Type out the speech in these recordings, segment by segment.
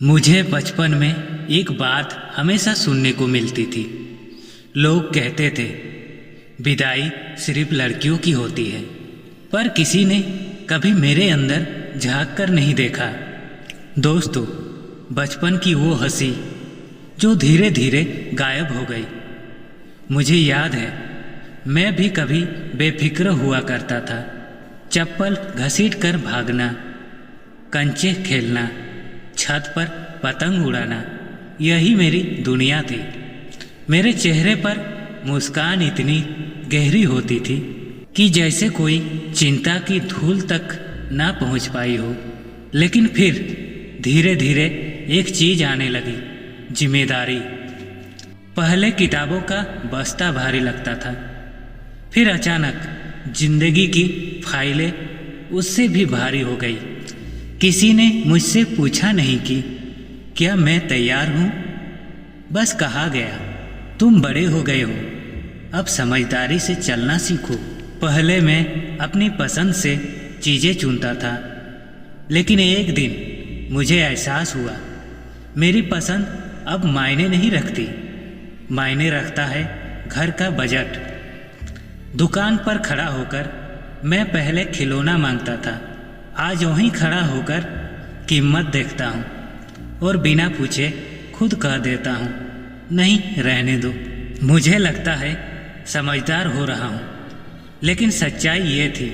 मुझे बचपन में एक बात हमेशा सुनने को मिलती थी। लोग कहते थे विदाई सिर्फ लड़कियों की होती है, पर किसी ने कभी मेरे अंदर झांक कर नहीं देखा। दोस्तों, बचपन की वो हंसी जो धीरे धीरे गायब हो गई। मुझे याद है, मैं भी कभी बेफिक्र हुआ करता था। चप्पल घसीट कर भागना, कंचे खेलना, छत पर पतंग उड़ाना, यही मेरी दुनिया थी। मेरे चेहरे पर मुस्कान इतनी गहरी होती थी कि जैसे कोई चिंता की धूल तक ना पहुंच पाई हो। लेकिन फिर धीरे धीरे एक चीज आने लगी, जिम्मेदारी। पहले किताबों का बस्ता भारी लगता था, फिर अचानक जिंदगी की फाइलें उससे भी भारी हो गई। किसी ने मुझसे पूछा नहीं कि क्या मैं तैयार हूँ, बस कहा गया तुम बड़े हो गए हो, अब समझदारी से चलना सीखो। पहले मैं अपनी पसंद से चीज़ें चुनता था, लेकिन एक दिन मुझे एहसास हुआ मेरी पसंद अब मायने नहीं रखती। मायने रखता है घर का बजट। दुकान पर खड़ा होकर मैं पहले खिलौना मांगता था, आज वहीं खड़ा होकर कीमत देखता हूँ और बिना पूछे खुद कह देता हूँ नहीं, रहने दो। मुझे लगता है समझदार हो रहा हूँ, लेकिन सच्चाई ये थी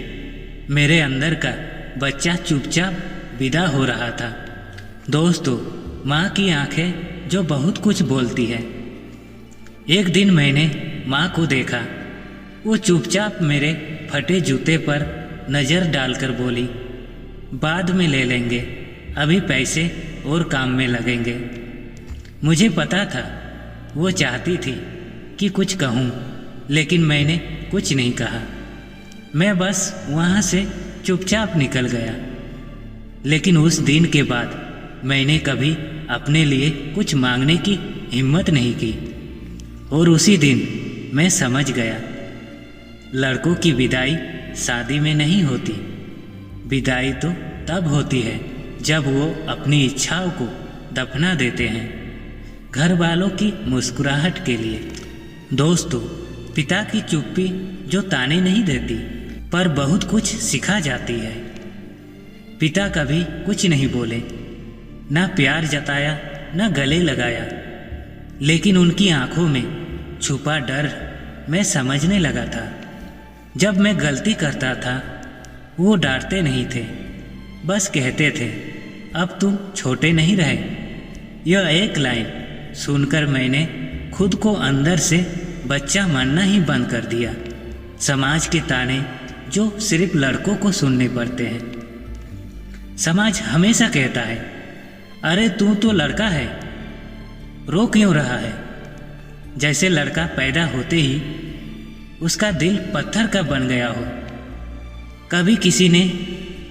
मेरे अंदर का बच्चा चुपचाप विदा हो रहा था। दोस्तों, माँ की आंखें जो बहुत कुछ बोलती है। एक दिन मैंने माँ को देखा, वो चुपचाप मेरे फटे जूते पर नज़र डालकर बोली, बाद में ले लेंगे, अभी पैसे और काम में लगेंगे। मुझे पता था वो चाहती थी कि कुछ कहूँ, लेकिन मैंने कुछ नहीं कहा। मैं बस वहाँ से चुपचाप निकल गया। लेकिन उस दिन के बाद मैंने कभी अपने लिए कुछ मांगने की हिम्मत नहीं की। और उसी दिन मैं समझ गया, लड़कों की विदाई शादी में नहीं होती। विदाई तो तब होती है जब वो अपनी इच्छाओं को दफना देते हैं, घर वालों की मुस्कुराहट के लिए। दोस्तों, पिता की चुप्पी जो ताने नहीं देती, पर बहुत कुछ सिखा जाती है। पिता कभी कुछ नहीं बोले, ना प्यार जताया, ना गले लगाया, लेकिन उनकी आंखों में छुपा डर मैं समझने लगा था। जब मैं गलती करता था, वो डांटते नहीं थे, बस कहते थे अब तुम छोटे नहीं रहे। यह एक लाइन सुनकर मैंने खुद को अंदर से बच्चा मानना ही बंद कर दिया। समाज के ताने जो सिर्फ लड़कों को सुनने पड़ते हैं। समाज हमेशा कहता है, अरे तू तो लड़का है, रो क्यों रहा है। जैसे लड़का पैदा होते ही उसका दिल पत्थर का बन गया हो। कभी किसी ने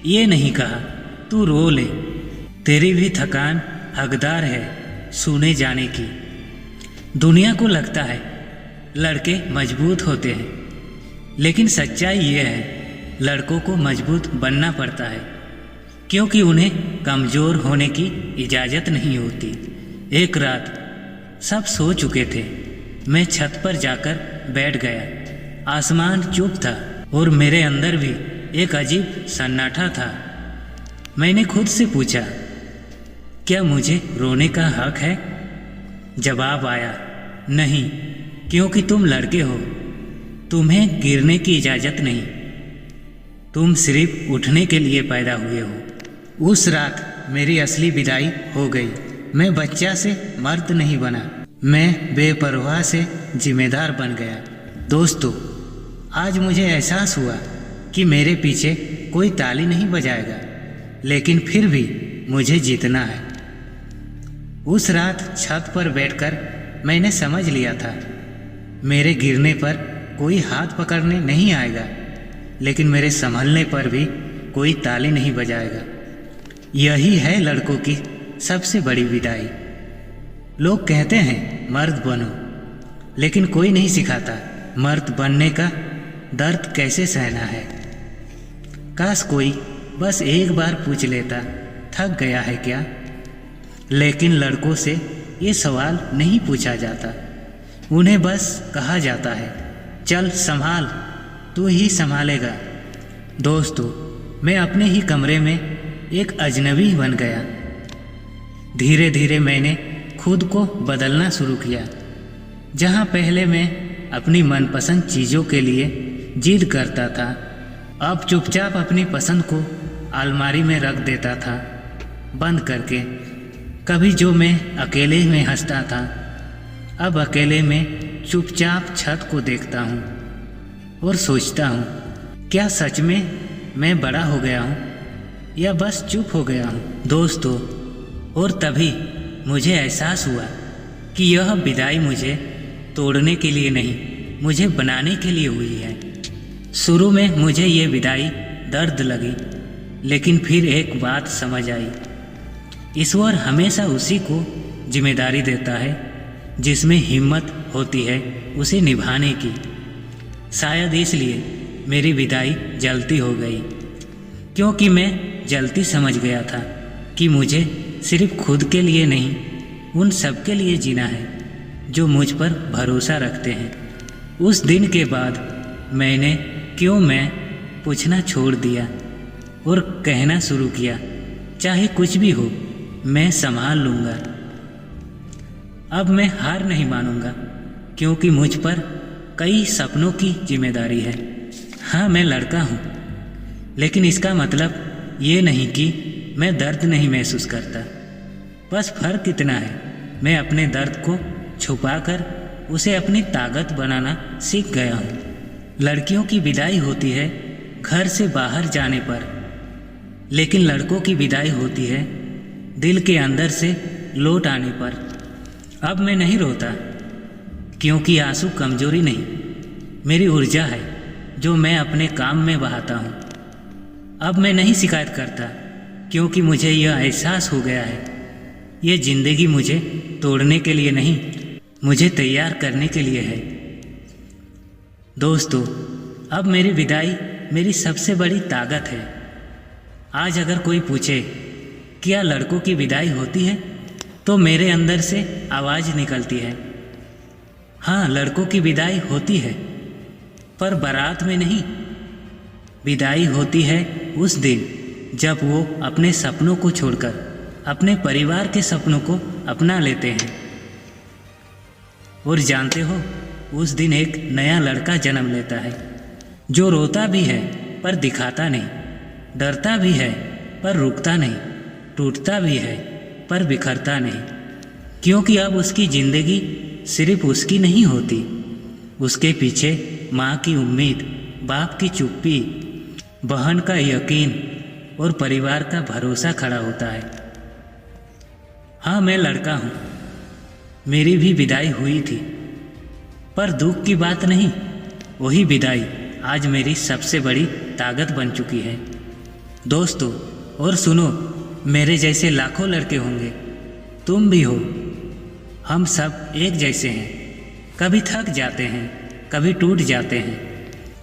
ये नहीं कहा तू रो ले, तेरी भी थकान हकदार है सुने जाने की। दुनिया को लगता है लड़के मजबूत होते हैं, लेकिन सच्चाई ये है लड़कों को मजबूत बनना पड़ता है, क्योंकि उन्हें कमज़ोर होने की इजाज़त नहीं होती। एक रात सब सो चुके थे, मैं छत पर जाकर बैठ गया। आसमान चुप था और मेरे अंदर भी एक अजीब सन्नाटा था। मैंने खुद से पूछा, क्या मुझे रोने का हक है? जवाब आया, नहीं, क्योंकि तुम लड़के हो, तुम्हें गिरने की इजाज़त नहीं, तुम सिर्फ उठने के लिए पैदा हुए हो। उस रात मेरी असली विदाई हो गई। मैं बच्चा से मर्द नहीं बना, मैं बेपरवाह से जिम्मेदार बन गया। दोस्तों, आज मुझे एहसास हुआ कि मेरे पीछे कोई ताली नहीं बजाएगा, लेकिन फिर भी मुझे जीतना है। उस रात छत पर बैठकर मैंने समझ लिया था, मेरे गिरने पर कोई हाथ पकड़ने नहीं आएगा, लेकिन मेरे संभलने पर भी कोई ताली नहीं बजाएगा। यही है लड़कों की सबसे बड़ी विदाई। लोग कहते हैं मर्द बनो, लेकिन कोई नहीं सिखाता मर्द बनने का दर्द कैसे सहना है। काश कोई बस एक बार पूछ लेता, थक गया है क्या? लेकिन लड़कों से ये सवाल नहीं पूछा जाता, उन्हें बस कहा जाता है चल संभाल, तू ही संभालेगा। दोस्तों, मैं अपने ही कमरे में एक अजनबी बन गया। धीरे धीरे मैंने खुद को बदलना शुरू किया। जहाँ पहले मैं अपनी मनपसंद चीज़ों के लिए जिद करता था, अब चुपचाप अपनी पसंद को अलमारी में रख देता था बंद करके। कभी जो मैं अकेले में हंसता था, अब अकेले में चुपचाप छत को देखता हूँ और सोचता हूँ, क्या सच में मैं बड़ा हो गया हूँ या बस चुप हो गया हूँ। दोस्तों, और तभी मुझे एहसास हुआ कि यह विदाई मुझे तोड़ने के लिए नहीं, मुझे बनाने के लिए हुई है। शुरू में मुझे ये विदाई दर्द लगी, लेकिन फिर एक बात समझ आई, ईश्वर हमेशा उसी को जिम्मेदारी देता है जिसमें हिम्मत होती है उसे निभाने की। शायद इसलिए मेरी विदाई जल्दी हो गई, क्योंकि मैं जल्दी समझ गया था कि मुझे सिर्फ खुद के लिए नहीं, उन सब के लिए जीना है जो मुझ पर भरोसा रखते हैं। उस दिन के बाद मैंने मैं पूछना छोड़ दिया और कहना शुरू किया, चाहे कुछ भी हो मैं संभाल लूँगा। अब मैं हार नहीं मानूंगा, क्योंकि मुझ पर कई सपनों की जिम्मेदारी है। हाँ, मैं लड़का हूँ, लेकिन इसका मतलब ये नहीं कि मैं दर्द नहीं महसूस करता। बस फर्क इतना है, मैं अपने दर्द को छुपाकर उसे अपनी ताकत बनाना सीख गया हूँ। लड़कियों की विदाई होती है घर से बाहर जाने पर, लेकिन लड़कों की विदाई होती है दिल के अंदर से लौट आने पर। अब मैं नहीं रोता, क्योंकि आंसू कमजोरी नहीं, मेरी ऊर्जा है जो मैं अपने काम में बहाता हूँ। अब मैं नहीं शिकायत करता, क्योंकि मुझे यह एहसास हो गया है ये ज़िंदगी मुझे तोड़ने के लिए नहीं, मुझे तैयार करने के लिए है। दोस्तों, अब मेरी विदाई मेरी सबसे बड़ी ताकत है। आज अगर कोई पूछे क्या लड़कों की विदाई होती है, तो मेरे अंदर से आवाज़ निकलती है, हाँ लड़कों की विदाई होती है, पर बारात में नहीं। विदाई होती है उस दिन जब वो अपने सपनों को छोड़कर अपने परिवार के सपनों को अपना लेते हैं। और जानते हो, उस दिन एक नया लड़का जन्म लेता है, जो रोता भी है पर दिखाता नहीं, डरता भी है पर रुकता नहीं, टूटता भी है पर बिखरता नहीं, क्योंकि अब उसकी ज़िंदगी सिर्फ उसकी नहीं होती, उसके पीछे माँ की उम्मीद, बाप की चुप्पी, बहन का यकीन और परिवार का भरोसा खड़ा होता है। हाँ, मैं लड़का हूँ, मेरी भी विदाई हुई थी, पर दुख की बात नहीं, वही विदाई आज मेरी सबसे बड़ी ताकत बन चुकी है। दोस्तों, और सुनो, मेरे जैसे लाखों लड़के होंगे, तुम भी हो, हम सब एक जैसे हैं। कभी थक जाते हैं, कभी टूट जाते हैं,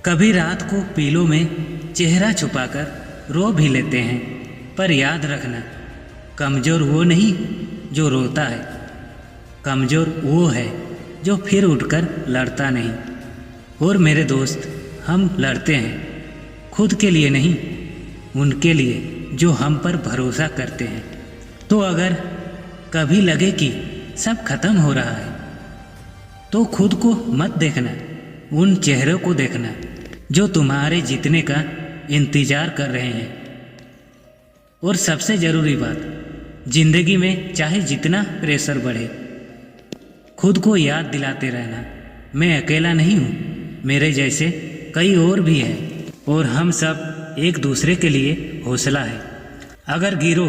कभी रात को पीलों में चेहरा छुपाकर रो भी लेते हैं, पर याद रखना, कमज़ोर वो नहीं जो रोता है, कमज़ोर वो है जो फिर उठकर लड़ता नहीं। और मेरे दोस्त, हम लड़ते हैं खुद के लिए नहीं, उनके लिए जो हम पर भरोसा करते हैं। तो अगर कभी लगे कि सब खत्म हो रहा है, तो खुद को मत देखना, उन चेहरों को देखना जो तुम्हारे जीतने का इंतज़ार कर रहे हैं। और सबसे ज़रूरी बात, जिंदगी में चाहे जितना प्रेशर बढ़े, खुद को याद दिलाते रहना, मैं अकेला नहीं हूँ, मेरे जैसे कई और भी हैं, और हम सब एक दूसरे के लिए हौसला है। अगर गिरो,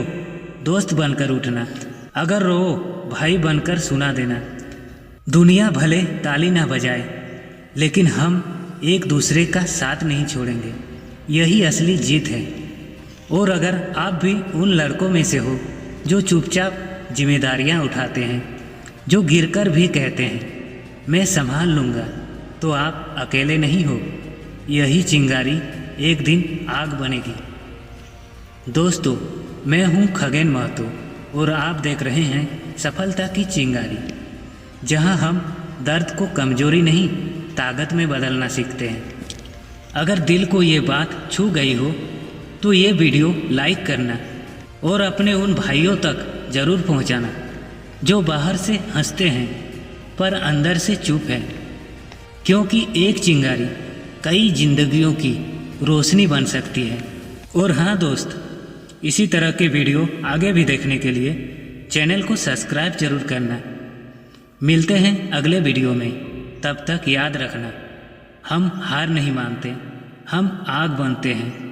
दोस्त बनकर उठना, अगर रो, भाई बनकर सुना देना। दुनिया भले ताली ना बजाए, लेकिन हम एक दूसरे का साथ नहीं छोड़ेंगे, यही असली जीत है। और अगर आप भी उन लड़कों में से हो जो चुपचाप जिम्मेदारियां उठाते हैं, जो गिरकर भी कहते हैं मैं संभाल लूँगा, तो आप अकेले नहीं हो, यही चिंगारी एक दिन आग बनेगी। दोस्तों, मैं हूँ खगेन महतो, और आप देख रहे हैं सफलता की चिंगारी, जहां हम दर्द को कमजोरी नहीं ताकत में बदलना सीखते हैं। अगर दिल को ये बात छू गई हो तो ये वीडियो लाइक करना और अपने उन भाइयों तक ज़रूर पहुंचाना जो बाहर से हंसते हैं पर अंदर से चुप है, क्योंकि एक चिंगारी कई जिंदगियों की रोशनी बन सकती है। और हाँ दोस्त, इसी तरह के वीडियो आगे भी देखने के लिए चैनल को सब्सक्राइब जरूर करना। मिलते हैं अगले वीडियो में, तब तक याद रखना, हम हार नहीं मानते, हम आग बनते हैं।